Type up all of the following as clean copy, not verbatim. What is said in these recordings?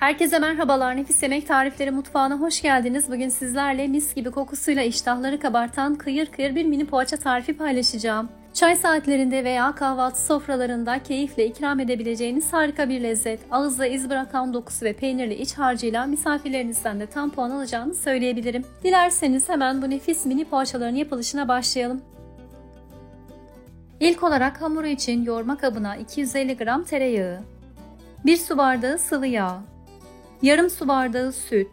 Herkese merhabalar. Nefis Yemek Tarifleri mutfağına hoş geldiniz. Bugün sizlerle mis gibi kokusuyla iştahları kabartan kıyır kıyır bir mini poğaça tarifi paylaşacağım. Çay saatlerinde veya kahvaltı sofralarında keyifle ikram edebileceğiniz harika bir lezzet. Ağızda iz bırakan dokusu ve peynirli iç harcıyla misafirlerinizden de tam puan alacağını söyleyebilirim. Dilerseniz hemen bu nefis mini poğaçaların yapılışına başlayalım. İlk olarak hamuru için yoğurma kabına 250 gram tereyağı, 1 su bardağı sıvı yağ, yarım su bardağı süt,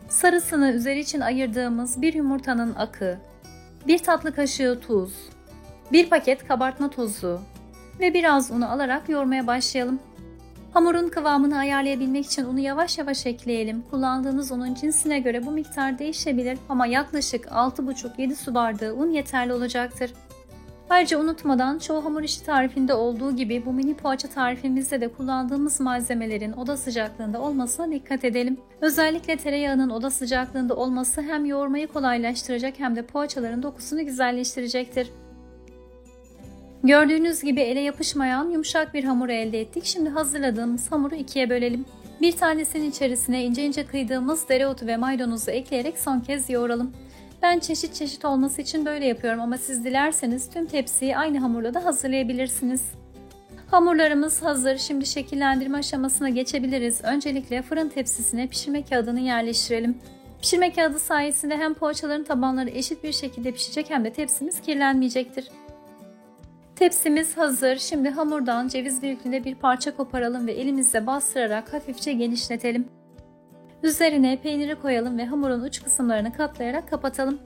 sarısını üzeri için ayırdığımız bir yumurtanın akı, 1 tatlı kaşığı tuz, 1 paket kabartma tozu ve biraz unu alarak yoğurmaya başlayalım. Hamurun kıvamını ayarlayabilmek için unu yavaş yavaş ekleyelim. Kullandığınız unun cinsine göre bu miktar değişebilir ama yaklaşık 6,5-7 su bardağı un yeterli olacaktır. Ayrıca unutmadan çoğu hamur işi tarifinde olduğu gibi bu mini poğaça tarifimizde de kullandığımız malzemelerin oda sıcaklığında olmasına dikkat edelim. Özellikle tereyağının oda sıcaklığında olması hem yoğurmayı kolaylaştıracak hem de poğaçaların dokusunu güzelleştirecektir. Gördüğünüz gibi ele yapışmayan yumuşak bir hamur elde ettik. Şimdi hazırladığımız hamuru ikiye bölelim. Bir tanesinin içerisine ince ince kıydığımız dereotu ve maydanozu ekleyerek son kez yoğuralım. Ben çeşit çeşit olması için böyle yapıyorum ama siz dilerseniz tüm tepsiyi aynı hamurla da hazırlayabilirsiniz. Hamurlarımız hazır. Şimdi şekillendirme aşamasına geçebiliriz. Öncelikle fırın tepsisine pişirme kağıdını yerleştirelim. Pişirme kağıdı sayesinde hem poğaçaların tabanları eşit bir şekilde pişecek hem de tepsimiz kirlenmeyecektir. Tepsimiz hazır. Şimdi hamurdan ceviz büyüklüğünde bir parça koparalım ve elimizle bastırarak hafifçe genişletelim. Üzerine peyniri koyalım ve hamurun uç kısımlarını katlayarak kapatalım.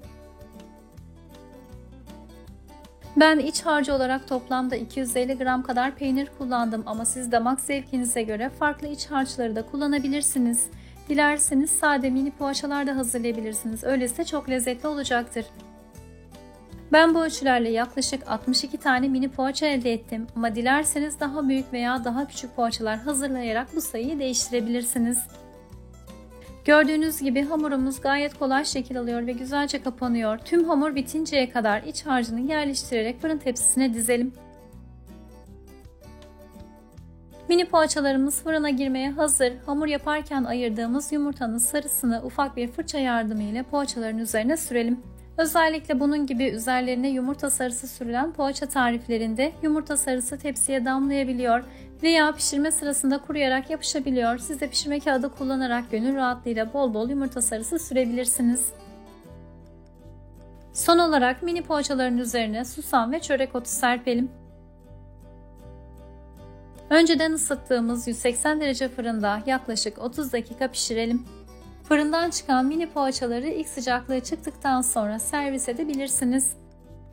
Ben iç harcı olarak toplamda 250 gram kadar peynir kullandım ama siz damak zevkinize göre farklı iç harçları da kullanabilirsiniz. Dilerseniz sade mini poğaçalar da hazırlayabilirsiniz. Öyleyse çok lezzetli olacaktır. Ben bu ölçülerle yaklaşık 62 tane mini poğaça elde ettim ama dilerseniz daha büyük veya daha küçük poğaçalar hazırlayarak bu sayıyı değiştirebilirsiniz. Gördüğünüz gibi hamurumuz gayet kolay şekil alıyor ve güzelce kapanıyor. Tüm hamur bitinceye kadar iç harcını yerleştirerek fırın tepsisine dizelim. Mini poğaçalarımız fırına girmeye hazır. Hamur yaparken ayırdığımız yumurtanın sarısını ufak bir fırça yardımıyla poğaçaların üzerine sürelim. Özellikle bunun gibi üzerlerine yumurta sarısı sürülen poğaça tariflerinde yumurta sarısı tepsiye damlayabiliyor veya pişirme sırasında kuruyarak yapışabiliyor. Siz de pişirme kağıdı kullanarak gönül rahatlığıyla bol bol yumurta sarısı sürebilirsiniz. Son olarak mini poğaçaların üzerine susam ve çörek otu serpelim. Önceden ısıttığımız 180 derece fırında yaklaşık 30 dakika pişirelim. Fırından çıkan mini poğaçaları ilk sıcaklığı çıktıktan sonra servis edebilirsiniz.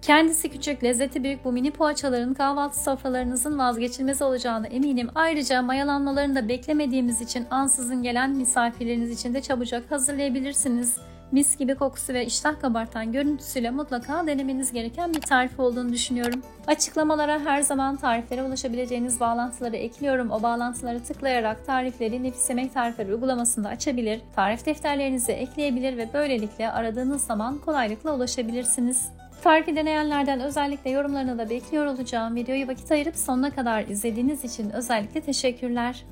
Kendisi küçük, lezzeti büyük bu mini poğaçaların kahvaltı sofralarınızın vazgeçilmezi olacağına eminim. Ayrıca mayalanmalarını da beklemediğimiz için ansızın gelen misafirleriniz için de çabucak hazırlayabilirsiniz. Mis gibi kokusu ve iştah kabartan görüntüsüyle mutlaka denemeniz gereken bir tarif olduğunu düşünüyorum. Açıklamalara her zaman tariflere ulaşabileceğiniz bağlantıları ekliyorum. O bağlantılara tıklayarak tarifleri Nefis Yemek Tarifleri uygulamasında açabilir, tarif defterlerinize ekleyebilir ve böylelikle aradığınız zaman kolaylıkla ulaşabilirsiniz. Tarifi deneyenlerden özellikle yorumlarını da bekliyor olacağım. Videoyu vakit ayırıp sonuna kadar izlediğiniz için özellikle teşekkürler.